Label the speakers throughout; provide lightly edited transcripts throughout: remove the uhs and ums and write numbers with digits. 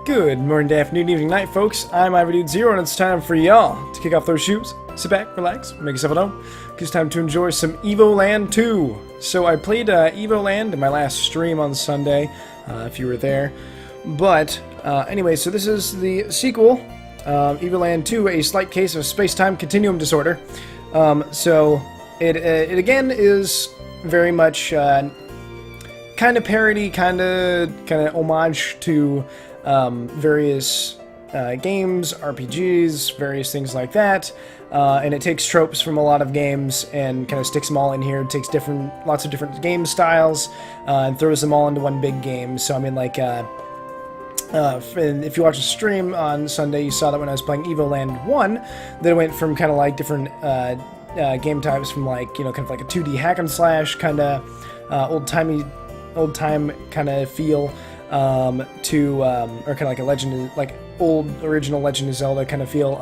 Speaker 1: Good morning, afternoon, evening, night, folks. I'm IvoDude0, and it's time for y'all to kick off those shoes. Sit back, relax, make yourself at home. It's time to enjoy some Evoland 2. So I played Evoland in my last stream on Sunday, if you were there. But anyway, so this is the sequel, Evoland 2, A Slight Case of Space-Time Continuum Disorder. So it again is very much kind of parody, kind of homage to various games, RPGs, various things like that, and it takes tropes from a lot of games and kind of sticks them all in here. It takes lots of different game styles and throws them all into one big game. So I mean, like, and if you watch the stream on Sunday, you saw that when I was playing Evoland 1, that it went from kind of like different game types, from like, you know, kind of like a 2D hack and slash kind of old time kind of feel, to or kind of like a like old original Legend of Zelda kind of feel,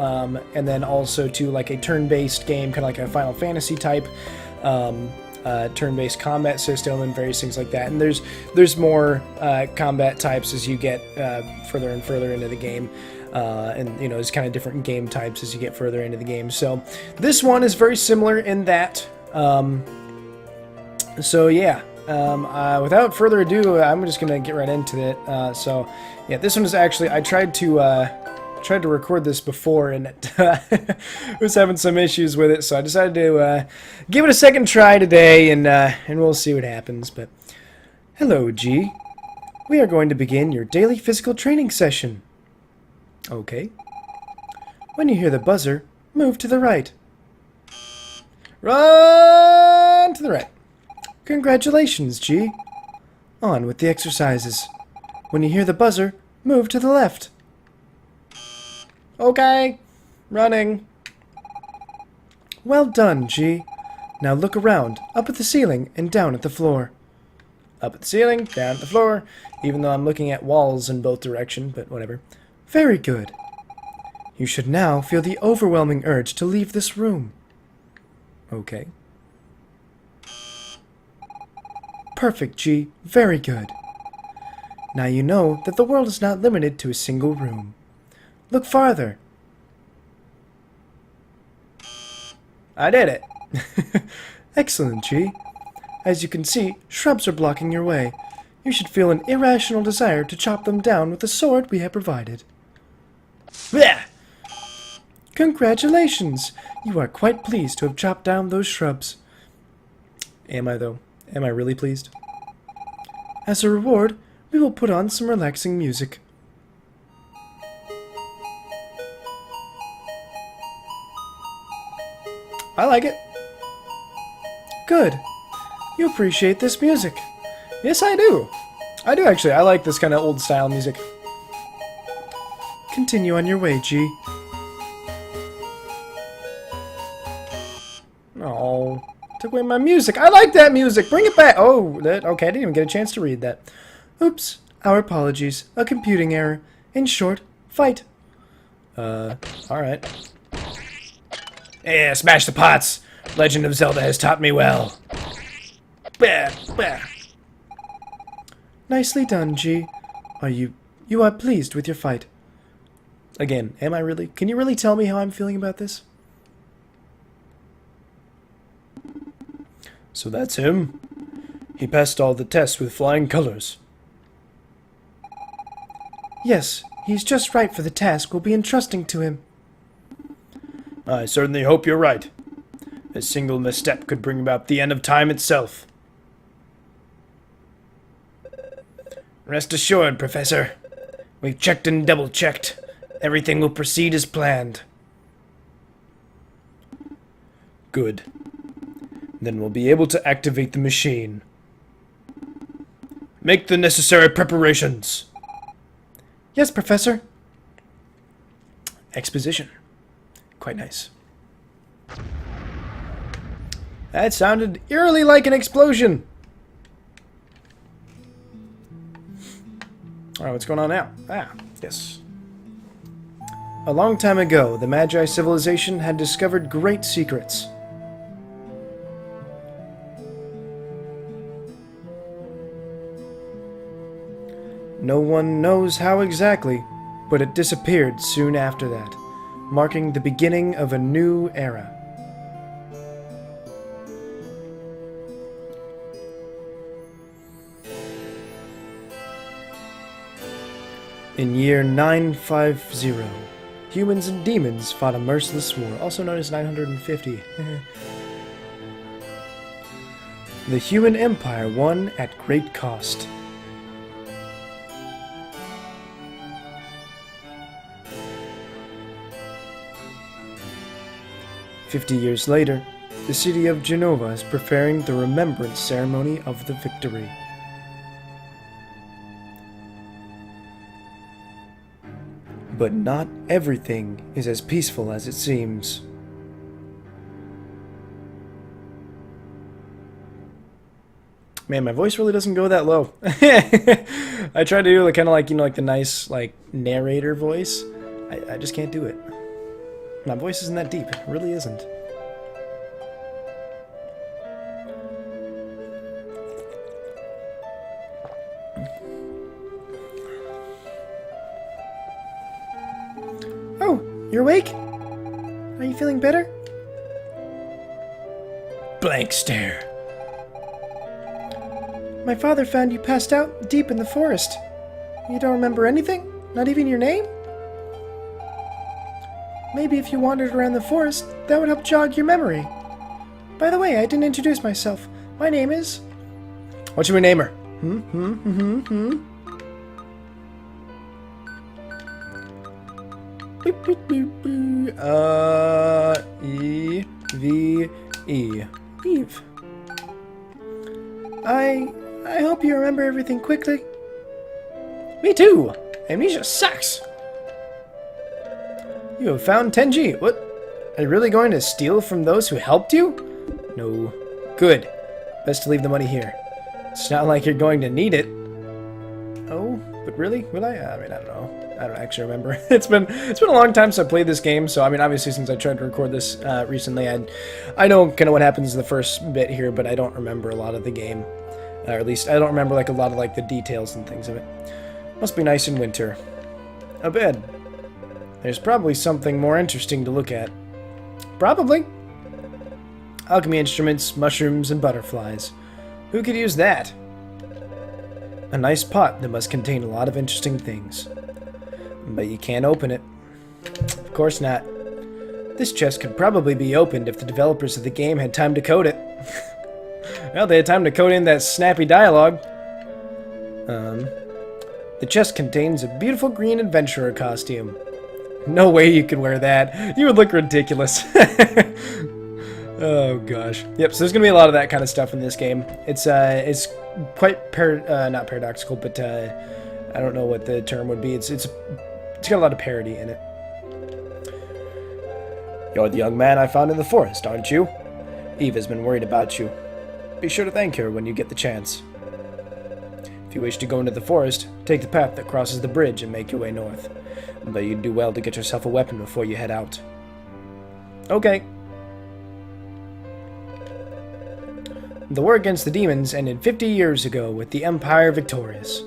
Speaker 1: and then also to like a turn-based game, kind of like a Final Fantasy type turn-based combat system and various things like that. And there's more combat types as you get further and further into the game, and you know, there's kind of different game types as you get further into the game. So this one is very similar in that. So yeah. Without further ado, I'm just gonna get right into it. So, yeah, this one is actually, I tried to record this before, and it was having some issues with it, so I decided to give it a second try today, and we'll see what happens. But hello, G. We are going to begin your daily physical training session. Okay. When you hear the buzzer, move to the right. Run to the right. Congratulations, G. On with the exercises. When you hear the buzzer, move to the left. Okay. Running. Well done, G. Now look around, up at the ceiling and down at the floor. Up at the ceiling, down at the floor, even though I'm looking at walls in both directions, but whatever. Very good. You should now feel the overwhelming urge to leave this room. Okay. Perfect, G. Very good. Now you know that the world is not limited to a single room. Look farther. I did it. Excellent, G. As you can see, shrubs are blocking your way. You should feel an irrational desire to chop them down with the sword we have provided. Blech! Congratulations! You are quite pleased to have chopped down those shrubs. Am I, though? Am I really pleased? As a reward, we will put on some relaxing music. I like it. Good. You appreciate this music. Yes, I do. I do, actually. I like this kind of old-style music. Continue on your way, G. Oh. Took away my music. I like that music. Bring it back. Oh, okay. I didn't even get a chance to read that. Oops. Our apologies. A computing error. In short, fight. Alright. Yeah, smash the pots. Legend of Zelda has taught me well. Bah, bah. Nicely done, G. You are pleased with your fight. Again, am I really? Can you really tell me how I'm feeling about this? So that's him. He passed all the tests with flying colors. Yes, he's just right for the task we'll be entrusting to him. I certainly hope you're right. A single misstep could bring about the end of time itself. Rest assured, Professor. We've checked and double-checked. Everything will proceed as planned. Good. Then we'll be able to activate the machine. Make the necessary preparations. Yes, Professor. Exposition. Quite nice. That sounded eerily like an explosion. Alright, what's going on now? Ah, yes. A long time ago, the Magi civilization had discovered great secrets. No one knows how exactly, but it disappeared soon after that, marking the beginning of a new era. In year 950, humans and demons fought a merciless war, also known as 950. The human empire won at great cost. "50 years later, the city of Genova is preparing the remembrance ceremony of the victory. But not everything is as peaceful as it seems. Man, my voice really doesn't go that low. I try to do like, kind of like, you know, like the nice like narrator voice. I just can't do it. My voice isn't that deep. It really isn't. Oh, you're awake? Are you feeling better? Blank stare. My father found you passed out deep in the forest. You don't remember anything? Not even your name? Maybe if you wandered around the forest, that would help jog your memory. By the way, I didn't introduce myself. My name is... What should we name her? Boop, boop, boop, boop. E-V-E. Eve. I hope you remember everything quickly. Me too! Amnesia sucks! You have found Tenji. What? Are you really going to steal from those who helped you? No. Good. Best to leave the money here. It's not like you're going to need it. Oh, but really? Will I? I mean, I don't know. I don't actually remember. It's been a long time since I played this game, so I mean, obviously since I tried to record this recently, I know kind of what happens in the first bit here, but I don't remember a lot of the game. Or at least I don't remember like a lot of like the details and things of it. Must be nice in winter. A bed. There's probably something more interesting to look at. Probably. Alchemy instruments, mushrooms, and butterflies. Who could use that? A nice pot that must contain a lot of interesting things. But you can't open it. Of course not. This chest could probably be opened if the developers of the game had time to code it. Well, they had time to code in that snappy dialogue. The chest contains a beautiful green adventurer costume. No way you could wear that. You would look ridiculous. Oh gosh. Yep, so there's gonna be a lot of that kind of stuff in this game. It's quite not paradoxical, but I don't know what the term would be. It's got a lot of parody in it. You're the young man I found in the forest, aren't you? Eve has been worried about you. Be sure to thank her when you get the chance. If you wish to go into the forest, take the path that crosses the bridge and make your way north. But you'd do well to get yourself a weapon before you head out. Okay. The war against the demons ended 50 years ago with the Empire victorious.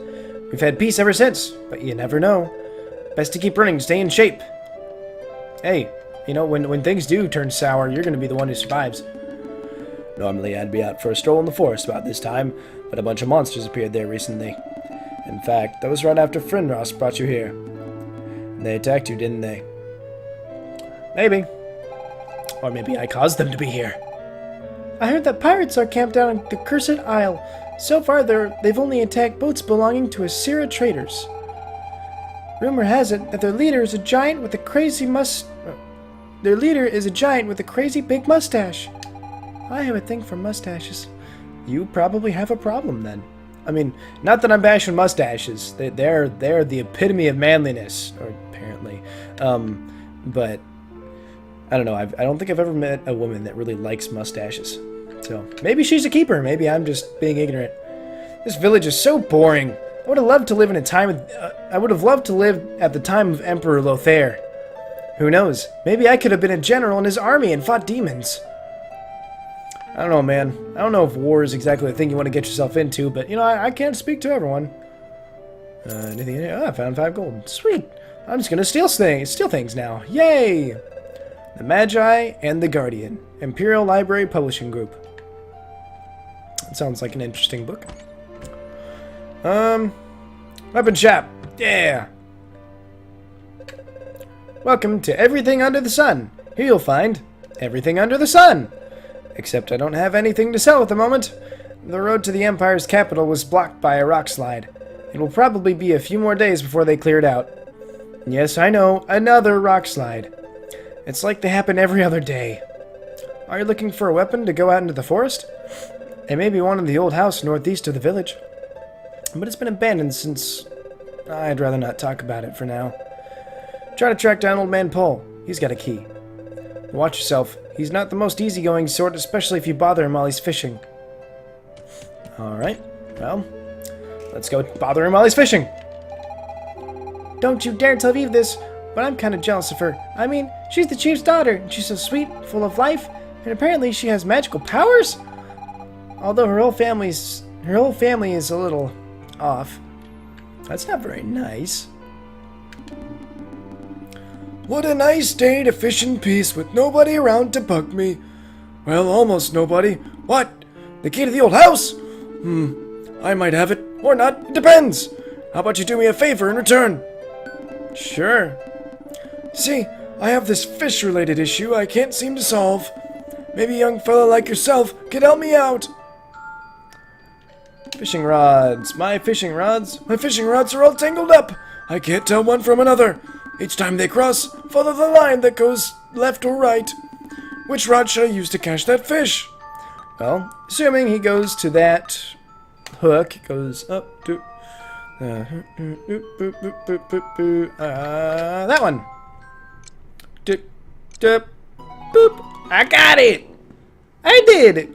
Speaker 1: We've had peace ever since, but you never know. Best to keep running, stay in shape. Hey, you know, when things do turn sour, you're going to be the one who survives. Normally I'd be out for a stroll in the forest about this time, but a bunch of monsters appeared there recently. In fact, that was right after Frinros brought you here. They attacked you, didn't they? Maybe. Or maybe I caused them to be here. I heard that pirates are camped out on the Cursed Isle. So far, they've only attacked boats belonging to Assyria traders. Rumor has it that their leader is a giant with a crazy big mustache. I have a thing for mustaches. You probably have a problem then. I mean, not that I'm bashing mustaches. They're the epitome of manliness, or apparently. But I don't know. I don't think I've ever met a woman that really likes mustaches. So maybe she's a keeper. Maybe I'm just being ignorant. This village is so boring. I would have loved to live in a time. I would have loved to live at the time of Emperor Lothair. Who knows? Maybe I could have been a general in his army and fought demons. I don't know, man. I don't know if war is exactly the thing you want to get yourself into, but, you know, I can't speak to everyone. Anything in here? Oh, I found 5 gold. Sweet. I'm just gonna steal things now. Yay! The Magi and the Guardian. Imperial Library Publishing Group. That sounds like an interesting book. Weapon shop. Yeah! Welcome to everything under the sun. Here you'll find everything under the sun. Except I don't have anything to sell at the moment. The road to the Empire's capital was blocked by a rock slide. It will probably be a few more days before they clear it out. Yes, I know, another rock slide. It's like they happen every other day. Are you looking for a weapon to go out into the forest? It may be one in the old house northeast of the village. But it's been abandoned since... I'd rather not talk about it for now. Try to track down Old Man Paul. He's got a key. Watch yourself. He's not the most easygoing sort, especially if you bother him while he's fishing. Alright, well, let's go bother him while he's fishing. Don't you dare tell Eve this, but I'm kind of jealous of her. I mean, she's the chief's daughter, and she's so sweet, full of life, and apparently she has magical powers? Although her whole family is a little off. That's not very nice. What a nice day to fish in peace with nobody around to bug me. Well, almost nobody. What? The key to the old house? I might have it, or not. It depends. How about you do me a favor in return? Sure. See, I have this fish-related issue I can't seem to solve. Maybe a young fella like yourself could help me out. Fishing rods. My fishing rods? My fishing rods are all tangled up. I can't tell one from another. Each time they cross, follow the line that goes left or right. Which rod should I use to catch that fish? Well, assuming he goes to that hook, goes up to... that one. Boop. I got it. I did it.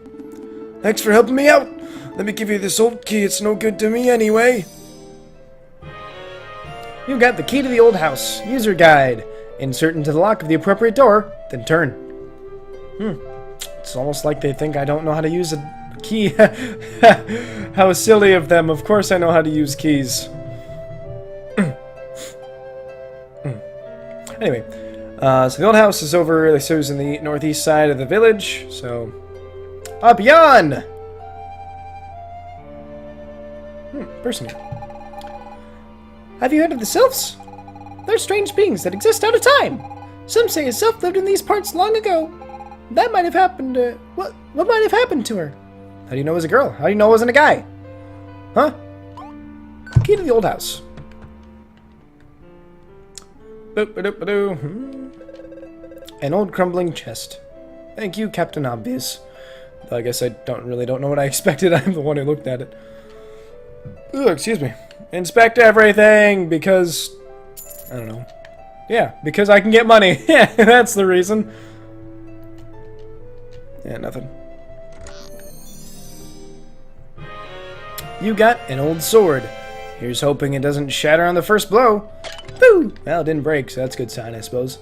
Speaker 1: Thanks for helping me out. Let me give you this old key. It's no good to me anyway. You got the key to the old house. User guide. Insert into the lock of the appropriate door, then turn. It's almost like they think I don't know how to use a key. How silly of them. Of course I know how to use keys. Anyway, so the old house is over, like, so it's in the northeast side of the village, so... Up yon! Person here. Have you heard of the sylphs? They're strange beings that exist out of time. Some say a sylph lived in these parts long ago. That might have happened to... What might have happened to her? How do you know it was a girl? How do you know it wasn't a guy? Huh? Key to the old house. An old crumbling chest. Thank you, Captain Obvious. Though I guess I don't know what I expected. I'm the one who looked at it. Ooh, excuse me. Inspect everything, because... I don't know. Yeah, because I can get money. Yeah, that's the reason. Yeah, nothing. You got an old sword. Here's hoping it doesn't shatter on the first blow. Boo! Well, it didn't break, so that's a good sign, I suppose.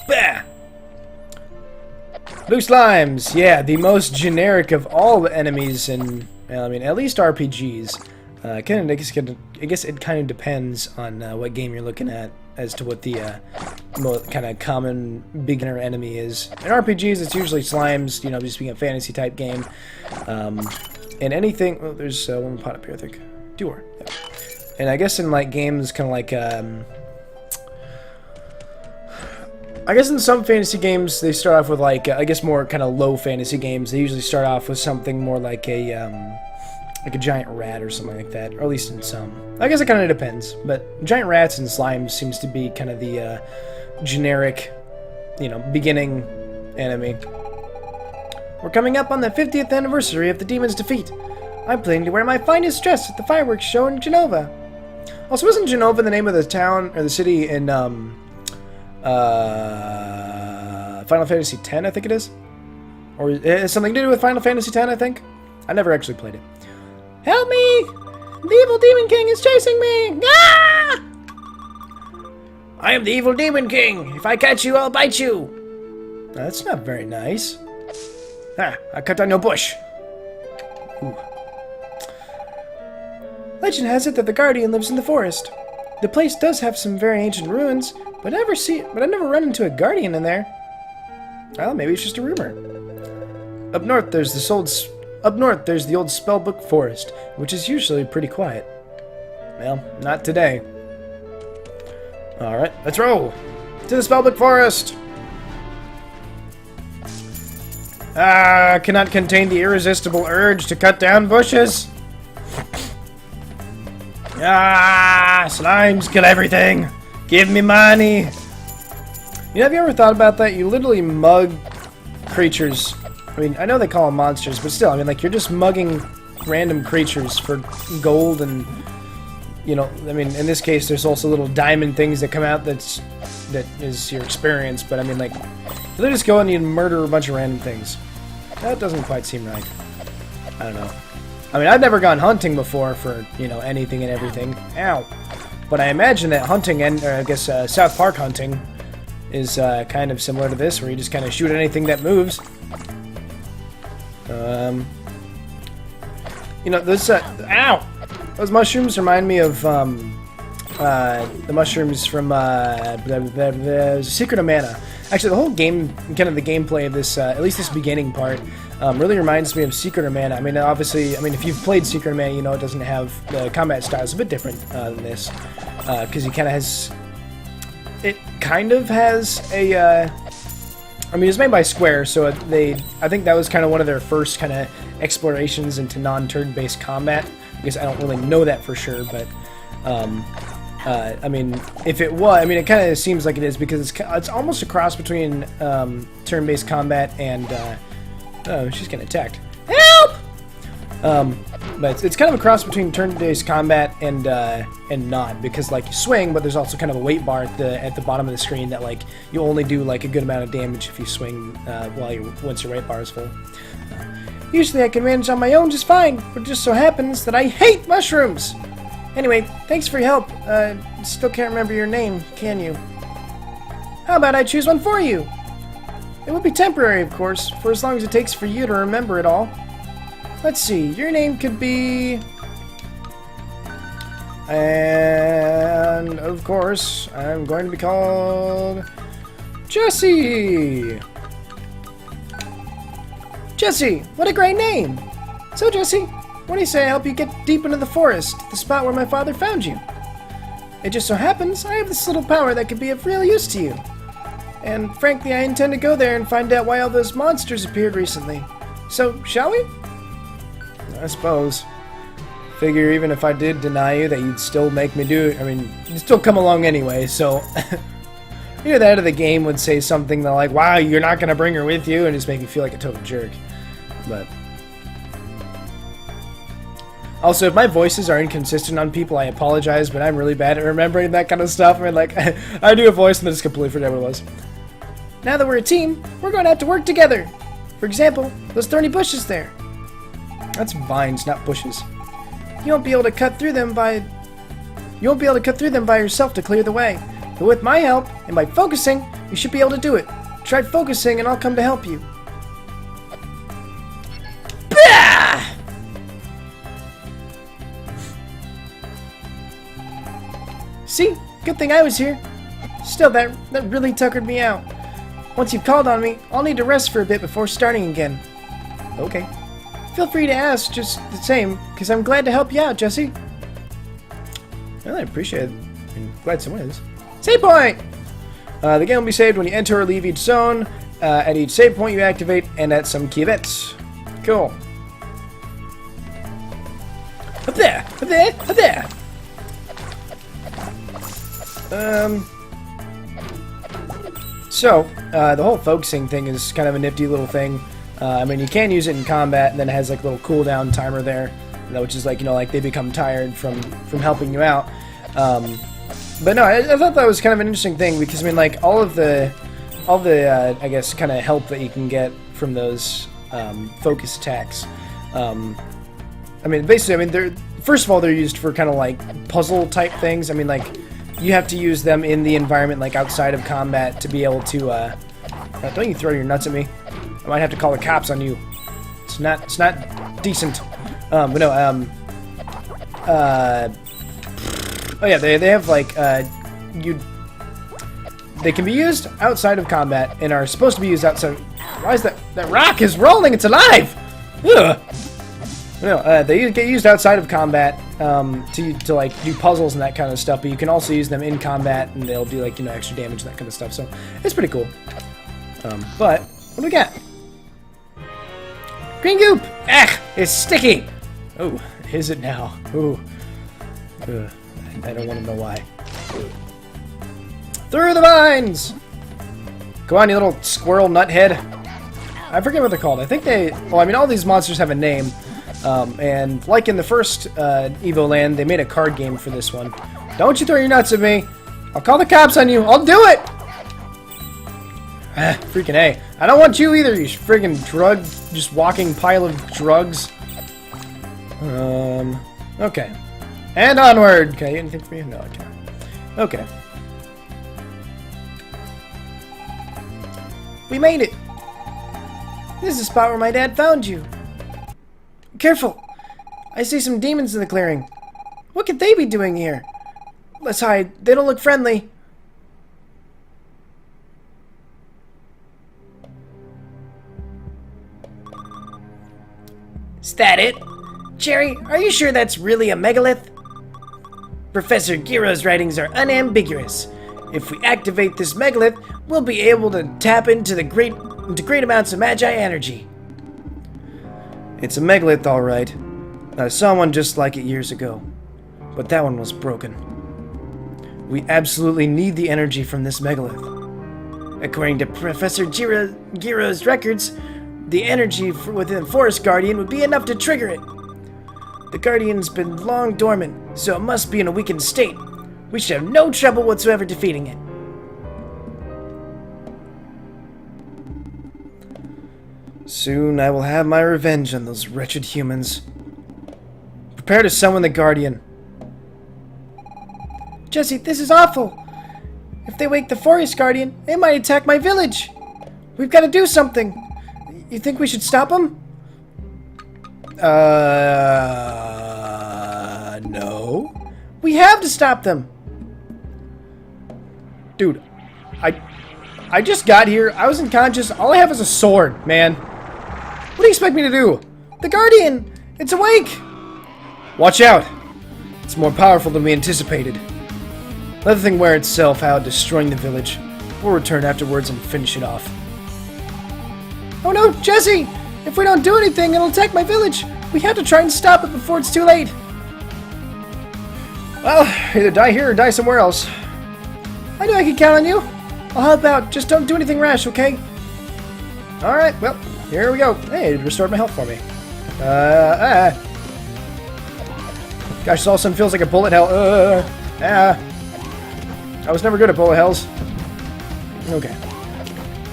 Speaker 1: Bah! Blue slimes. Yeah, the most generic of all the enemies in... Well, I mean, at least RPGs. I guess it kind of depends on what game you're looking at as to what the most kind of common beginner enemy is. In RPGs, it's usually slimes, you know, just being a fantasy type game. And anything... Well, there's one pot up here, I think. Door. Yeah. And I guess in like games kind of like... I guess in some fantasy games, they start off with like... I guess more kind of low fantasy games, they usually start off with something more like a giant rat or something like that, or at least in some. I guess it kind of depends, but giant rats and slimes seems to be kind of the generic, you know, beginning enemy. We're coming up on the 50th anniversary of the demon's defeat. I'm planning to wear my finest dress at the fireworks show in Genova. Also, isn't Genova the name of the town or the city in Final Fantasy X, I think it is? Or it has something to do with Final Fantasy X, I think? I never actually played it. Help me! The evil Demon King is chasing me! Ah! I am the evil Demon King! If I catch you, I'll bite you! That's not very nice. Ah, I cut down your bush. Ooh. Legend has it that the Guardian lives in the forest. The place does have some very ancient ruins, but I never run into a Guardian in there. Well, maybe it's just a rumor. Up north, there's the old Spellbook Forest, which is usually pretty quiet. Well, not today. Alright, let's roll! To the Spellbook Forest! Ah, cannot contain the irresistible urge to cut down bushes! Ah, slimes kill everything! Give me money! You know, have you ever thought about that? You literally mug creatures. I mean, I know they call them monsters, but still, I mean, like, you're just mugging random creatures for gold and, you know, I mean, in this case, there's also little diamond things that come out that is your experience, but I mean, like, they just go and you murder a bunch of random things. That doesn't quite seem right. I don't know. I mean, I've never gone hunting before for, you know, anything and everything. Ow. But I imagine that hunting, and I guess South Park hunting, is kind of similar to this, where you just kind of shoot at anything that moves. You know, those, ow! Those mushrooms remind me of, the mushrooms from, Secret of Mana. Actually, the whole game, kind of the gameplay of this, at least this beginning part, really reminds me of Secret of Mana. I mean, obviously, I mean, if you've played Secret of Mana, you know it doesn't have, the combat style is a bit different, than this. Because it kind of has a, I mean, it was made by Square, so I think that was kind of one of their first kind of explorations into non-turn-based combat. I guess I don't really know that for sure, but, I mean, if it was, I mean, it kind of seems like it is, because it's almost a cross between, turn-based combat and, oh, she's getting attacked. Help! But it's kind of a cross between turn-based combat and not, because like you swing, but there's also kind of a weight bar at the bottom of the screen that like you only do like a good amount of damage if you swing once your weight bar is full. Usually I can manage on my own just fine, but it just so happens that I hate mushrooms. Anyway, thanks for your help. Still can't remember your name, can you? How about I choose one for you? It will be temporary, of course, for as long as it takes for you to remember it all. Let's see, your name could be... And, of course, I'm going to be called... Jesse! Jesse, what a great name! So, Jesse, what do you say I help you get deep into the forest, the spot where my father found you? It just so happens I have this little power that could be of real use to you. And, frankly, I intend to go there and find out why all those monsters appeared recently. So, shall we? I suppose. Figure even if I did deny you that you'd still make me do it. I mean, you'd still come along anyway, so... Either that or the game would say something that like, wow, you're not going to bring her with you, and just make you feel like a total jerk. But... Also, if my voices are inconsistent on people, I apologize, but I'm really bad at remembering that kind of stuff. I mean, like, I do a voice and then just completely forget what it was. Now that we're a team, we're going to have to work together. For example, those thorny bushes there. That's vines, not bushes. You won't be able to cut through them by yourself to clear the way. But with my help, and by focusing, you should be able to do it. Try focusing and I'll come to help you. Bah! See? Good thing I was here. Still, that really tuckered me out. Once you've called on me, I'll need to rest for a bit before starting again. Okay. Feel free to ask just the same, because I'm glad to help you out, Jesse. Well, I appreciate it. I'm glad someone is. Save point! The game will be saved when you enter or leave each zone. At each save point you activate, and at some key events. Cool. Up there! Up there! Up there! So, the whole focusing thing is kind of a nifty little thing. I mean, you can use it in combat, and then it has like a little cooldown timer there, which is like, you know, like they become tired from helping you out. But no, I thought that was kind of an interesting thing, because I mean, like all the I guess kind of help that you can get from those focus attacks. I mean, basically, I mean, first of all, they're used for kind of like puzzle type things. I mean, like you have to use them in the environment, like outside of combat, to be able to. Don't you throw your nuts at me? I might have to call the cops on you. It's not decent. But no, oh yeah, they have like they can be used outside of combat and are supposed to be used outside. Why is that rock is rolling? It's alive. Ugh. No, they get used outside of combat to like do puzzles and that kind of stuff, but you can also use them in combat and they'll do like, you know, extra damage and that kind of stuff. So it's pretty cool. But what do we got? Green goop. Ah, it's sticky. Oh, is it now? Ooh. Ugh. I don't want to know why. Through the vines. Go on, you little squirrel nuthead. I forget what they're called. I think they... Well, I mean, all these monsters have a name. And like in the first Evoland, they made a card game for this one. Don't you throw your nuts at me. I'll call the cops on you. I'll do it. Freaking A. I don't want you either, you friggin' drug... Just walking pile of drugs. Okay. And onward. Can I get anything from you? No, I can't. Okay. We made it. This is the spot where my dad found you. Careful! I see some demons in the clearing. What could they be doing here? Let's hide. They don't look friendly. Is that it? Jerry, are you sure that's really a megalith? Professor Giro's writings are unambiguous. If we activate this megalith, we'll be able to tap into great amounts of magi energy. It's a megalith, all right. I saw one just like it years ago, but that one was broken. We absolutely need the energy from this megalith. According to Professor Giro's records, the energy within Forest Guardian would be enough to trigger it. The Guardian's been long dormant, so it must be in a weakened state. We should have no trouble whatsoever defeating it. Soon I will have my revenge on those wretched humans. Prepare to summon the Guardian. Jesse, this is awful. If they wake the Forest Guardian, they might attack my village. We've got to do something. You think we should stop them? No. We have to stop them. Dude, I just got here. I was unconscious. All I have is a sword, man. What do you expect me to do? The Guardian! It's awake! Watch out! It's more powerful than we anticipated. Let the thing wear itself out, destroying the village. We'll return afterwards and finish it off. Oh no, Jesse! If we don't do anything, it'll attack my village. We have to try and stop it before it's too late. Well, either die here or die somewhere else. I knew I could count on you. I'll help out. Just don't do anything rash, okay? Alright, well, here we go. Hey, it restored my health for me. Gosh, this all of a sudden feels like a bullet hell. I was never good at bullet hells. Okay.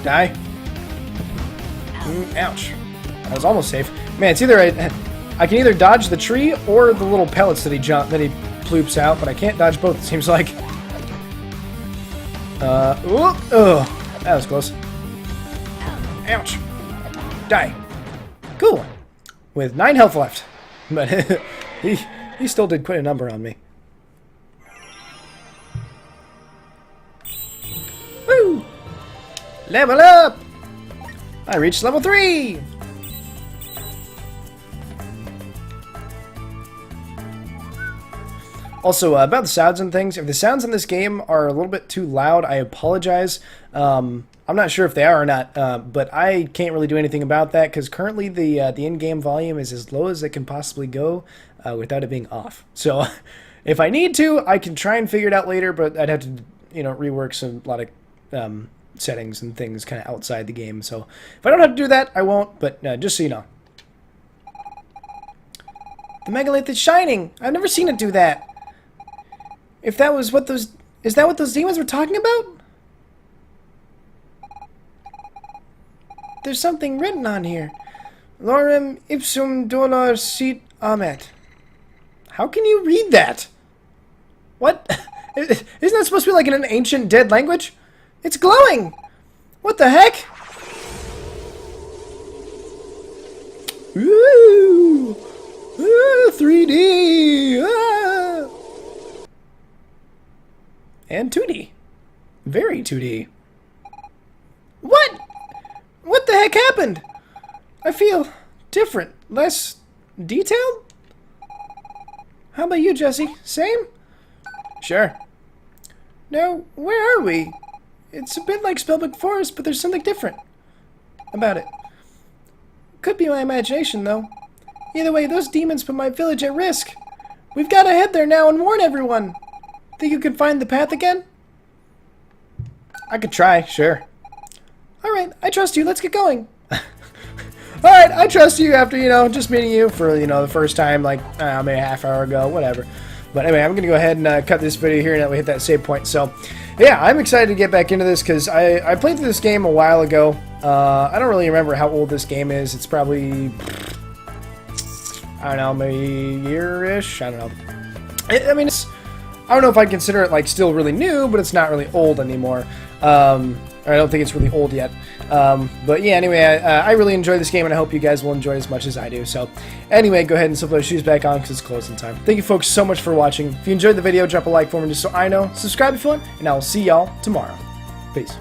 Speaker 1: Die. Ouch. I was almost safe. Man, it's either I can either dodge the tree or the little pellets that he ploops out, but I can't dodge both, it seems like. That was close. Ouch. Die. Cool. With 9 health left. But he still did quite a number on me. Woo! Level up! I reached level 3! Also, about the sounds and things, if the sounds in this game are a little bit too loud, I apologize. I'm not sure if they are or not, but I can't really do anything about that, because currently the in-game volume is as low as it can possibly go without it being off. So, if I need to, I can try and figure it out later, but I'd have to, you know, rework a lot of settings and things kind of outside the game. So, if I don't have to do that, I won't, but just so you know. The megalith is shining! I've never seen it do that! If that was what those... Is that what those demons were talking about? There's something written on here. Lorem ipsum dolor sit amet. How can you read that? What? Isn't that supposed to be like in an ancient dead language? It's glowing! What the heck? Ooh! Ooh! 3D! Ah! And 2D. Very 2D. What? What the heck happened? I feel different. Less detailed? How about you, Jesse? Same? Sure. Now, where are we? It's a bit like Spellbook Forest, but there's something different about it. Could be my imagination, though. Either way, those demons put my village at risk. We've got to head there now and warn everyone. Think you can find the path again? I could try, sure. Alright, I trust you. Let's get going. Alright, I trust you after, just meeting you for, the first time, like, maybe a half hour ago, whatever. But anyway, I'm going to go ahead and cut this video here and then we hit that save point. So, yeah, I'm excited to get back into this because I played through this game a while ago. I don't really remember how old this game is. It's probably, I don't know, maybe a year-ish? I don't know. I mean, I don't know if I'd consider it, like, still really new, but it's not really old anymore. I don't think it's really old yet. But yeah, anyway, I really enjoy this game, and I hope you guys will enjoy it as much as I do. So anyway, go ahead and slip those shoes back on because it's closing time. Thank you folks so much for watching. If you enjoyed the video, drop a like for me just so I know. Subscribe if you want, and I will see y'all tomorrow. Peace.